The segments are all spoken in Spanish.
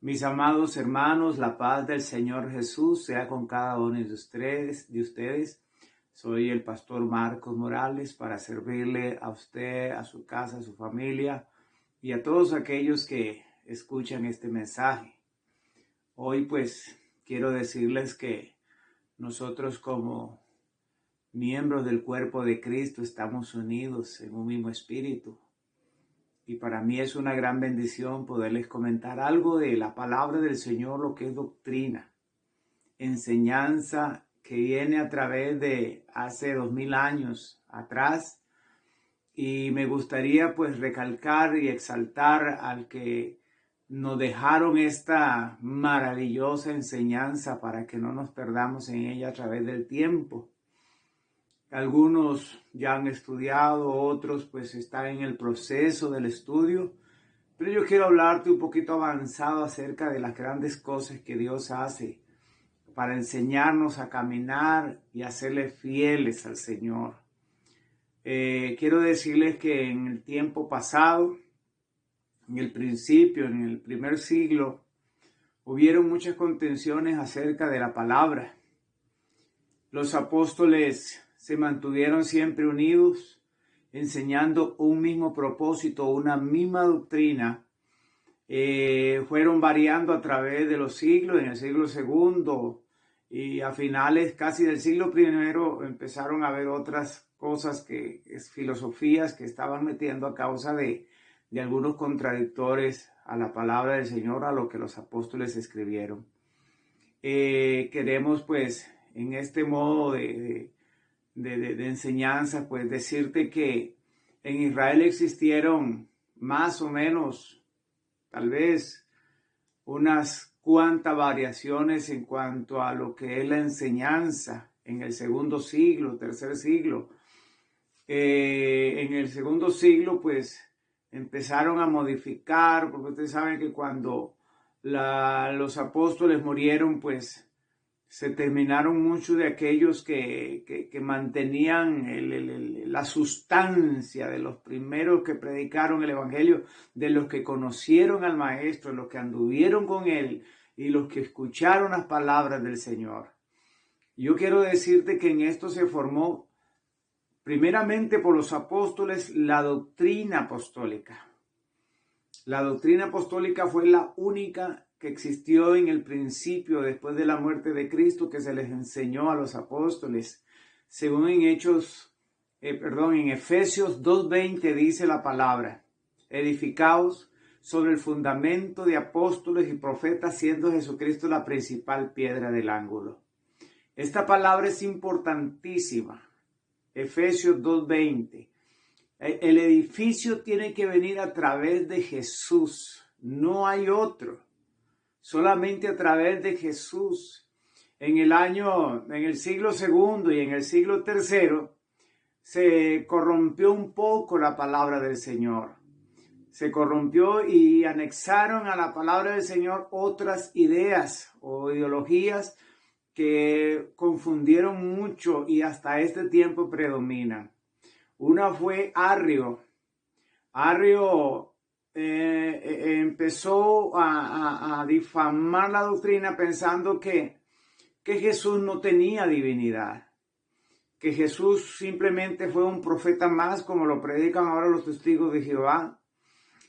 Mis amados hermanos, la paz del Señor Jesús sea con cada uno de ustedes. Soy el pastor Marcos Morales para servirle a usted, a su casa, a su familia y a todos aquellos que escuchan este mensaje. Hoy pues quiero decirles que nosotros como miembros del cuerpo de Cristo estamos unidos en un mismo espíritu. Y para mí es una gran bendición poderles comentar algo de la palabra del Señor, lo que es doctrina, enseñanza que viene a través de hace 2000 años atrás. Y me gustaría pues recalcar y exaltar al que nos dejaron esta maravillosa enseñanza para que no nos perdamos en ella a través del tiempo. Algunos ya han estudiado, otros pues están en el proceso del estudio, pero yo quiero hablarte un poquito avanzado acerca de las grandes cosas que Dios hace para enseñarnos a caminar y a serle fieles al Señor. Quiero decirles que en el tiempo pasado, en el principio, en el primer siglo, hubieron muchas contenciones acerca de la palabra. Los apóstoles se mantuvieron siempre unidos, enseñando un mismo propósito, una misma doctrina. Fueron variando a través de los siglos, en el siglo segundo y a finales casi del siglo primero empezaron a haber otras cosas, filosofías que estaban metiendo a causa de algunos contradictores a la palabra del Señor, a lo que los apóstoles escribieron. Queremos pues en este modo de enseñanza, pues decirte que en Israel existieron más o menos, tal vez, unas cuantas variaciones en cuanto a lo que es la enseñanza en el segundo siglo, tercer siglo. En el segundo siglo, pues, empezaron a modificar, porque ustedes saben que cuando los apóstoles murieron, pues, se terminaron muchos de aquellos que mantenían la sustancia de los primeros que predicaron el Evangelio, de los que conocieron al Maestro, los que anduvieron con Él y los que escucharon las palabras del Señor. Yo quiero decirte que en esto se formó primeramente por los apóstoles la doctrina apostólica. La doctrina apostólica fue la única que existió en el principio, después de la muerte de Cristo, que se les enseñó a los apóstoles. Según en Efesios 2:20 dice la palabra: edificaos sobre el fundamento de apóstoles y profetas, siendo Jesucristo la principal piedra del ángulo. Esta palabra es importantísima. Efesios 2:20. El edificio tiene que venir a través de Jesús. No hay otro. Solamente a través de Jesús. En el siglo segundo y en el siglo tercero, se corrompió un poco la palabra del Señor. Se corrompió y anexaron a la palabra del Señor otras ideas o ideologías que confundieron mucho y hasta este tiempo predominan. Una fue Arrio. Arrio empezó a difamar la doctrina pensando que Jesús no tenía divinidad, que Jesús simplemente fue un profeta más, como lo predican ahora los testigos de Jehová,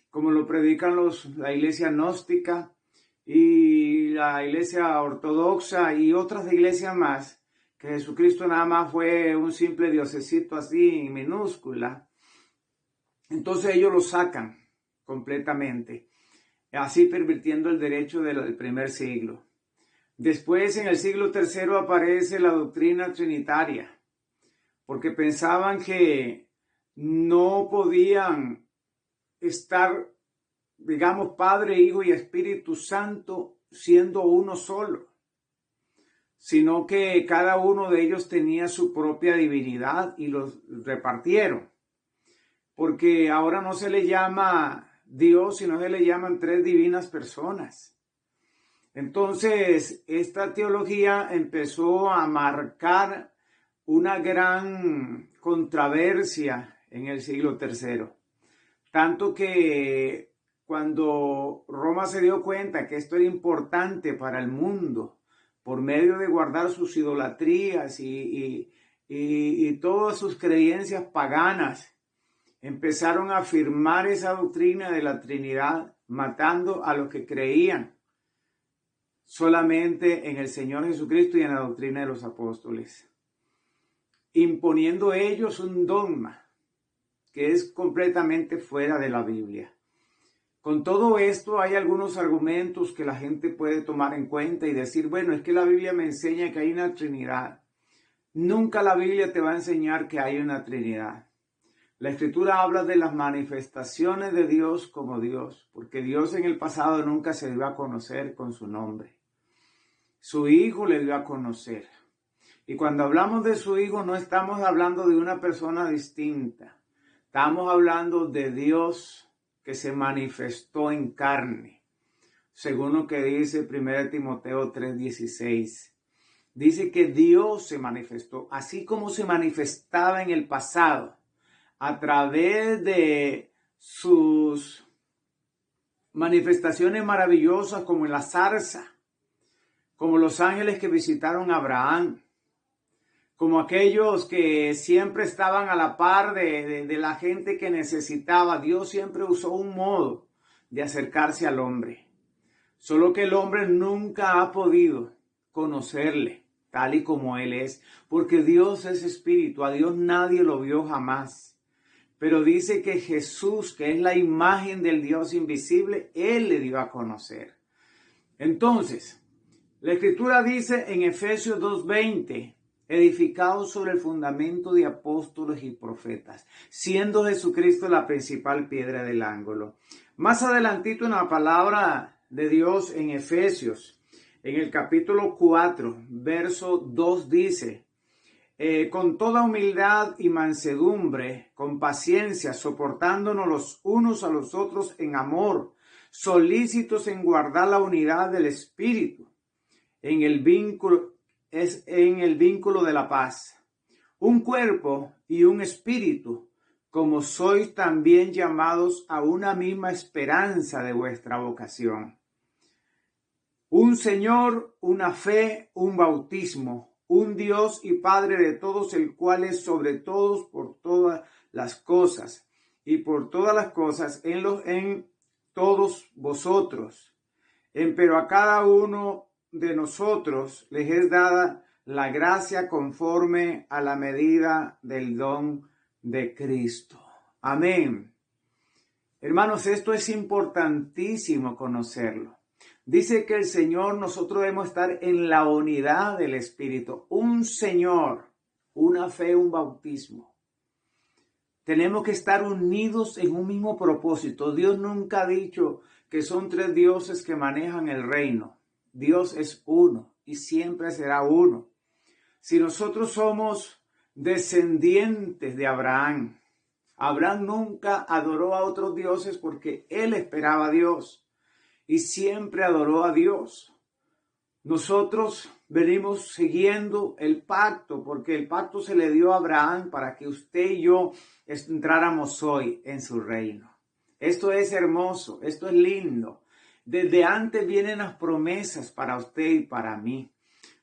como lo predican la iglesia gnóstica y la iglesia ortodoxa y otras iglesias más, que Jesucristo nada más fue un simple diosecito así minúscula. Entonces ellos lo sacan completamente, así pervirtiendo el derecho del primer siglo. Después, en el siglo tercero, aparece la doctrina trinitaria, porque pensaban que no podían estar, digamos, Padre, Hijo y Espíritu Santo siendo uno solo, sino que cada uno de ellos tenía su propia divinidad y los repartieron. Porque ahora no se le llama Dios, sino se le llaman tres divinas personas. Entonces, esta teología empezó a marcar una gran controversia en el siglo III. Tanto que cuando Roma se dio cuenta que esto era importante para el mundo, por medio de guardar sus idolatrías y todas sus creencias paganas, empezaron a afirmar esa doctrina de la Trinidad, matando a los que creían solamente en el Señor Jesucristo y en la doctrina de los apóstoles, imponiendo ellos un dogma que es completamente fuera de la Biblia. Con todo esto hay algunos argumentos que la gente puede tomar en cuenta y decir, bueno, es que la Biblia me enseña que hay una Trinidad. Nunca la Biblia te va a enseñar que hay una Trinidad. La Escritura habla de las manifestaciones de Dios como Dios, porque Dios en el pasado nunca se dio a conocer con su nombre. Su Hijo le dio a conocer. Y cuando hablamos de su Hijo no estamos hablando de una persona distinta. Estamos hablando de Dios que se manifestó en carne, según lo que dice 1 Timoteo 3:16. Dice que Dios se manifestó, así como se manifestaba en el pasado, a través de sus manifestaciones maravillosas como en la zarza, como los ángeles que visitaron a Abraham, como aquellos que siempre estaban a la par de la gente que necesitaba. Dios siempre usó un modo de acercarse al hombre. Solo que el hombre nunca ha podido conocerle tal y como Él es, porque Dios es espíritu. A Dios nadie lo vio jamás. Pero dice que Jesús, que es la imagen del Dios invisible, Él le dio a conocer. Entonces, la Escritura dice en Efesios 2:20, edificados sobre el fundamento de apóstoles y profetas, siendo Jesucristo la principal piedra del ángulo. Más adelantito en la palabra de Dios en Efesios, en el capítulo 4, verso 2 dice, con toda humildad y mansedumbre, con paciencia, soportándonos los unos a los otros en amor, solícitos en guardar la unidad del Espíritu, en el vínculo de la paz. Un cuerpo y un espíritu, como sois también llamados a una misma esperanza de vuestra vocación. Un Señor, una fe, un bautismo, un Dios y Padre de todos, el cual es sobre todos, por todas las cosas, y por todas las cosas en todos vosotros. Pero a cada uno de nosotros les es dada la gracia conforme a la medida del don de Cristo. Amén. Hermanos, esto es importantísimo conocerlo. Dice que el Señor, nosotros debemos estar en la unidad del Espíritu. Un Señor, una fe, un bautismo. Tenemos que estar unidos en un mismo propósito. Dios nunca ha dicho que son tres dioses que manejan el reino. Dios es uno y siempre será uno. Si nosotros somos descendientes de Abraham, Abraham nunca adoró a otros dioses porque él esperaba a Dios y siempre adoró a Dios. Nosotros venimos siguiendo el pacto porque el pacto se le dio a Abraham para que usted y yo entráramos hoy en su reino. Esto es hermoso, esto es lindo. Desde antes vienen las promesas para usted y para mí.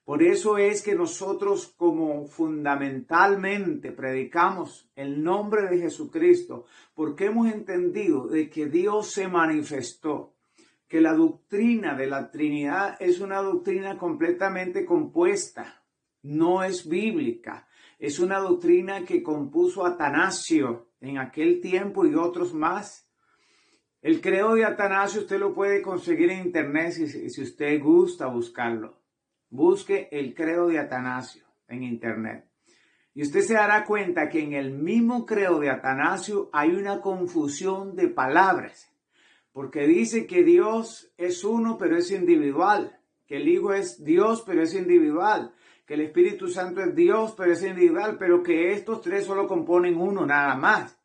Por eso es que nosotros como fundamentalmente predicamos el nombre de Jesucristo, porque hemos entendido de que Dios se manifestó, que la doctrina de la Trinidad es una doctrina completamente compuesta, no es bíblica, es una doctrina que compuso Atanasio en aquel tiempo y otros más. El credo de Atanasio usted lo puede conseguir en internet si usted gusta buscarlo. Busque el credo de Atanasio en internet. Y usted se dará cuenta que en el mismo credo de Atanasio hay una confusión de palabras. Porque dice que Dios es uno pero es individual. Que el Hijo es Dios pero es individual. Que el Espíritu Santo es Dios pero es individual. Pero que estos tres solo componen uno nada más.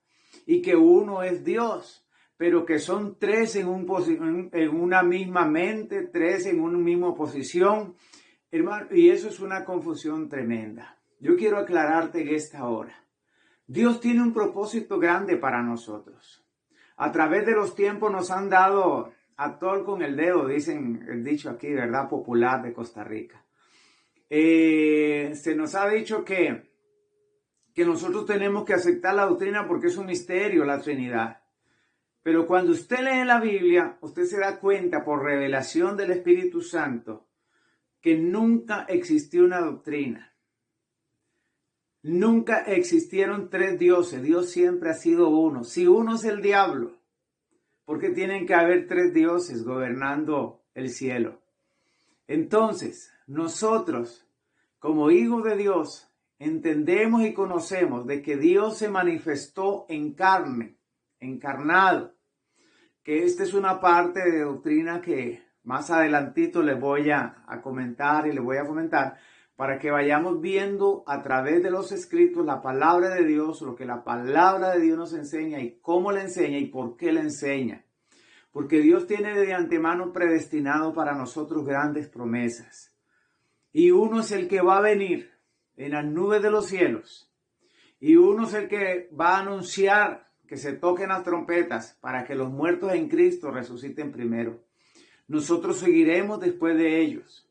Y que uno es Dios. Pero que son tres en una misma mente, tres en una misma posición. Hermano, y eso es una confusión tremenda. Yo quiero aclararte en esta hora. Dios tiene un propósito grande para nosotros. A través de los tiempos nos han dado a tol con el dedo, dicen el dicho aquí, ¿verdad? Popular de Costa Rica. Se nos ha dicho que nosotros tenemos que aceptar la doctrina porque es un misterio la Trinidad. Pero cuando usted lee la Biblia, usted se da cuenta por revelación del Espíritu Santo que nunca existió una doctrina. Nunca existieron tres dioses. Dios siempre ha sido uno. Si uno es el diablo, ¿por qué tienen que haber tres dioses gobernando el cielo? Entonces, nosotros, como hijos de Dios, entendemos y conocemos de que Dios se manifestó en carne, encarnado, que esta es una parte de doctrina que más adelantito les voy a comentar y les voy a fomentar para que vayamos viendo a través de los escritos la palabra de Dios, lo que la palabra de Dios nos enseña y cómo le enseña y por qué le enseña. Porque Dios tiene de antemano predestinado para nosotros grandes promesas. Y uno es el que va a venir en las nubes de los cielos. Y uno es el que va a anunciar que se toquen las trompetas para que los muertos en Cristo resuciten primero. Nosotros seguiremos después de ellos.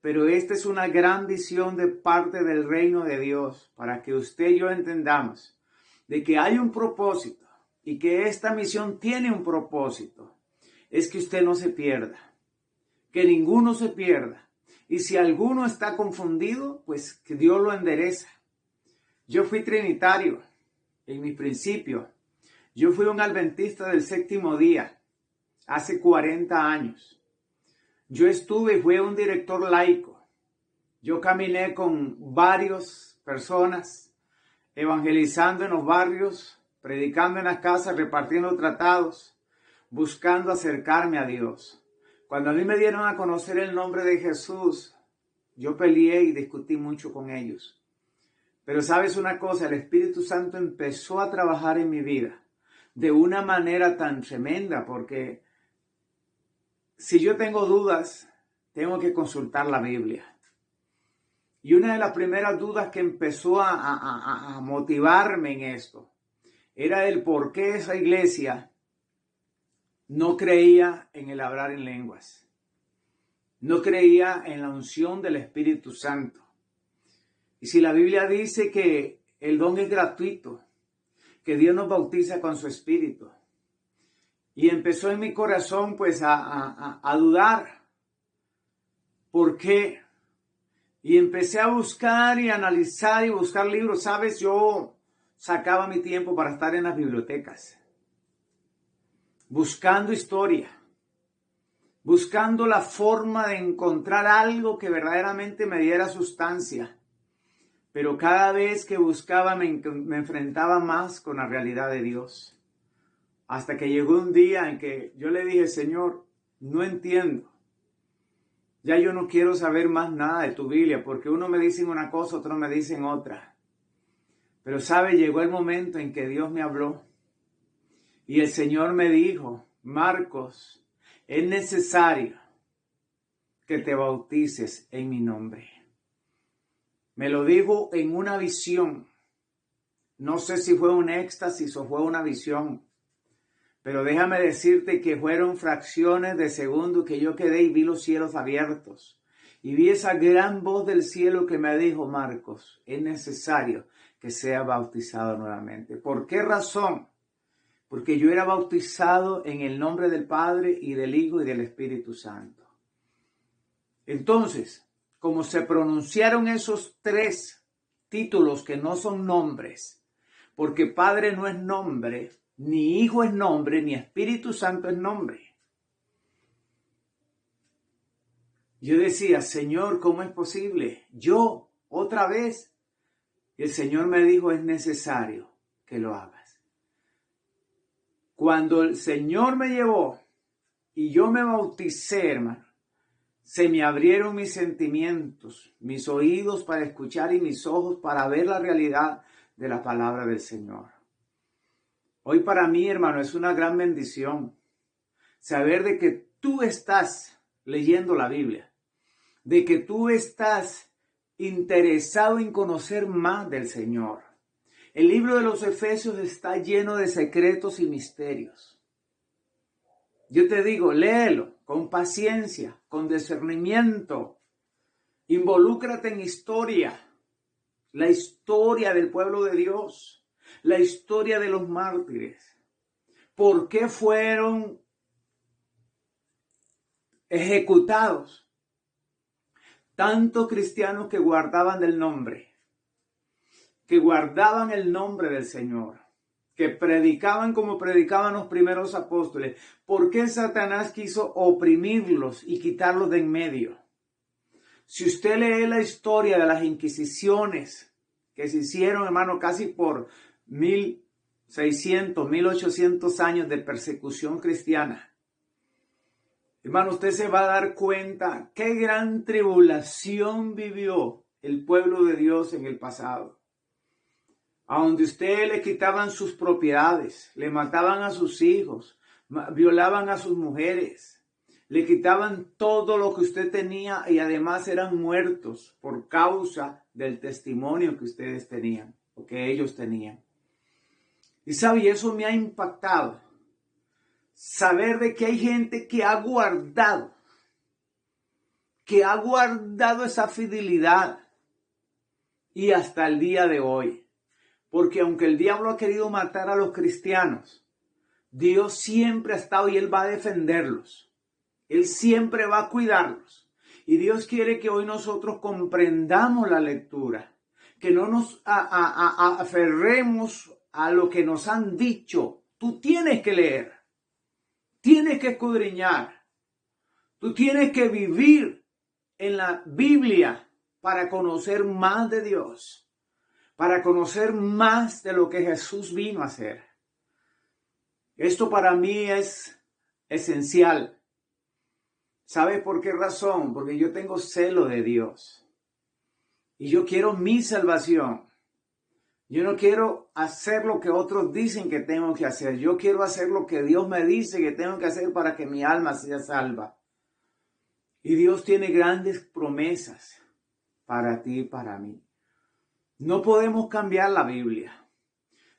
Pero esta es una gran visión de parte del reino de Dios para que usted y yo entendamos de que hay un propósito y que esta misión tiene un propósito. Es que usted no se pierda, que ninguno se pierda. Y si alguno está confundido, pues que Dios lo endereza. Yo fui trinitario en mi principio. Yo fui un adventista del séptimo día hace 40 años. Yo estuve y fui un director laico. Yo caminé con varias personas, evangelizando en los barrios, predicando en las casas, repartiendo tratados, buscando acercarme a Dios. Cuando a mí me dieron a conocer el nombre de Jesús, yo peleé y discutí mucho con ellos. Pero sabes una cosa, el Espíritu Santo empezó a trabajar en mi vida de una manera tan tremenda, porque si yo tengo dudas, tengo que consultar la Biblia. Y una de las primeras dudas que empezó a motivarme en esto era el por qué esa iglesia no creía en el hablar en lenguas. No creía en la unción del Espíritu Santo. Y si la Biblia dice que el don es gratuito, que Dios nos bautiza con su Espíritu. Y empezó en mi corazón pues a dudar. ¿Por qué? Y empecé a buscar y analizar y buscar libros. ¿Sabes? Yo sacaba mi tiempo para estar en las bibliotecas. Buscando historia. Buscando la forma de encontrar algo que verdaderamente me diera sustancia. Pero cada vez que buscaba me enfrentaba más con la realidad de Dios. Hasta que llegó un día en que yo le dije, Señor, no entiendo. Ya yo no quiero saber más nada de tu Biblia, porque uno me dice una cosa, otro me dicen otra. Pero sabe, llegó el momento en que Dios me habló. Y el Señor me dijo, Marcos, es necesario que te bautices en mi nombre. Me lo dijo en una visión. No sé si fue un éxtasis o fue una visión. Pero déjame decirte que fueron fracciones de segundo que yo quedé y vi los cielos abiertos. Y vi esa gran voz del cielo que me dijo, Marcos, es necesario que sea bautizado nuevamente. ¿Por qué razón? Porque yo era bautizado en el nombre del Padre y del Hijo y del Espíritu Santo. Entonces, como se pronunciaron esos tres títulos que no son nombres, porque Padre no es nombre, ni Hijo es nombre, ni Espíritu Santo es nombre. Yo decía, Señor, ¿cómo es posible? Yo, otra vez. Y el Señor me dijo, es necesario que lo hagas. Cuando el Señor me llevó y yo me bauticé, hermano, se me abrieron mis sentimientos, mis oídos para escuchar y mis ojos para ver la realidad de la palabra del Señor. Hoy para mí, hermano, es una gran bendición saber de que tú estás leyendo la Biblia, de que tú estás interesado en conocer más del Señor. El libro de los Efesios está lleno de secretos y misterios. Yo te digo, léelo con paciencia, con discernimiento. Involúcrate en historia, la historia del pueblo de Dios, la historia de los mártires. ¿Por qué fueron ejecutados tantos cristianos que guardaban el nombre del Señor, que predicaban como predicaban los primeros apóstoles? ¿Por qué Satanás quiso oprimirlos y quitarlos de en medio? Si usted lee la historia de las inquisiciones que se hicieron, hermano, casi por 1600, 1800 años de persecución cristiana, hermano, usted se va a dar cuenta qué gran tribulación vivió el pueblo de Dios en el pasado. A donde usted le quitaban sus propiedades, le mataban a sus hijos, violaban a sus mujeres, le quitaban todo lo que usted tenía y además eran muertos por causa del testimonio que ustedes tenían o que ellos tenían. Y sabe, eso me ha impactado. Saber de que hay gente que ha guardado esa fidelidad y hasta el día de hoy. Porque aunque el diablo ha querido matar a los cristianos, Dios siempre ha estado y Él va a defenderlos. Él siempre va a cuidarlos. Y Dios quiere que hoy nosotros comprendamos la lectura, que no nos aferremos a lo que nos han dicho. Tú tienes que leer, tienes que escudriñar, tú tienes que vivir en la Biblia para conocer más de Dios, para conocer más de lo que Jesús vino a hacer. Esto para mí es esencial. ¿Sabe por qué razón? Porque yo tengo celo de Dios. Y yo quiero mi salvación. Yo no quiero hacer lo que otros dicen que tengo que hacer. Yo quiero hacer lo que Dios me dice que tengo que hacer para que mi alma sea salva. Y Dios tiene grandes promesas para ti y para mí. No podemos cambiar la Biblia.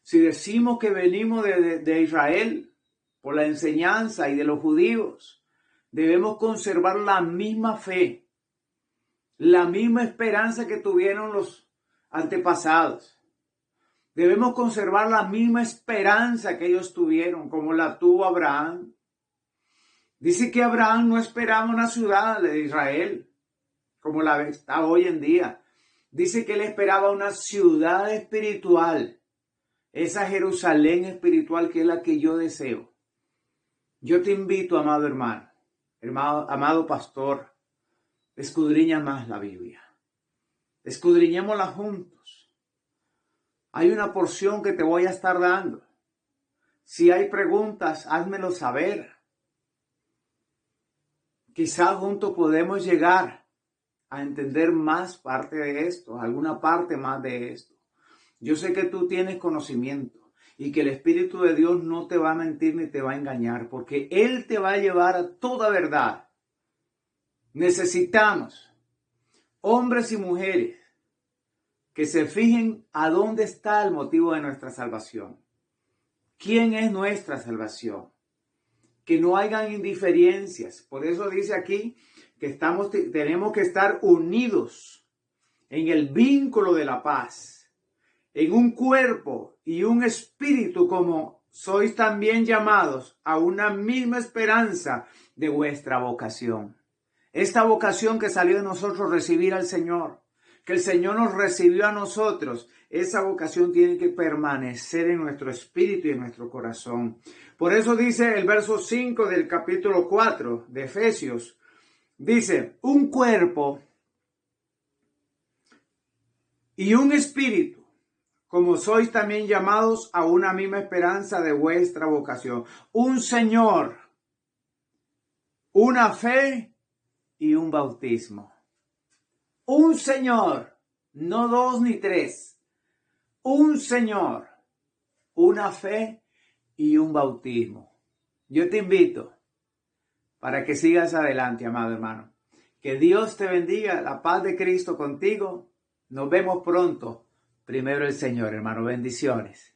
Si decimos que venimos de Israel por la enseñanza y de los judíos, debemos conservar la misma fe, la misma esperanza que tuvieron los antepasados. Debemos conservar la misma esperanza que ellos tuvieron, como la tuvo Abraham. Dice que Abraham no esperaba una ciudad de Israel, como la está hoy en día. Dice que él esperaba una ciudad espiritual, esa Jerusalén espiritual que es la que yo deseo. Yo te invito, amado hermano, amado pastor, escudriña más la Biblia. Escudriñémosla juntos. Hay una porción que te voy a estar dando. Si hay preguntas, házmelo saber. Quizás juntos podemos llegar a entender más parte de esto, alguna parte más de esto. Yo sé que tú tienes conocimiento y que el Espíritu de Dios no te va a mentir ni te va a engañar, porque Él te va a llevar a toda verdad. Necesitamos hombres y mujeres que se fijen a dónde está el motivo de nuestra salvación. ¿Quién es nuestra salvación? Que no hayan indiferencias. Por eso dice aquí que tenemos que estar unidos en el vínculo de la paz, en un cuerpo y un espíritu, como sois también llamados a una misma esperanza de vuestra vocación. Esta vocación que salió de nosotros, recibir al Señor, que el Señor nos recibió a nosotros, esa vocación tiene que permanecer en nuestro espíritu y en nuestro corazón. Por eso dice el verso 5 del capítulo 4 de Efesios, dice, un cuerpo y un espíritu, como sois también llamados a una misma esperanza de vuestra vocación. Un Señor, una fe y un bautismo. Un Señor, no dos ni tres. Un Señor, una fe y un bautismo. Yo te invito para que sigas adelante, amado hermano. Que Dios te bendiga, la paz de Cristo contigo. Nos vemos pronto. Primero el Señor, hermano. Bendiciones.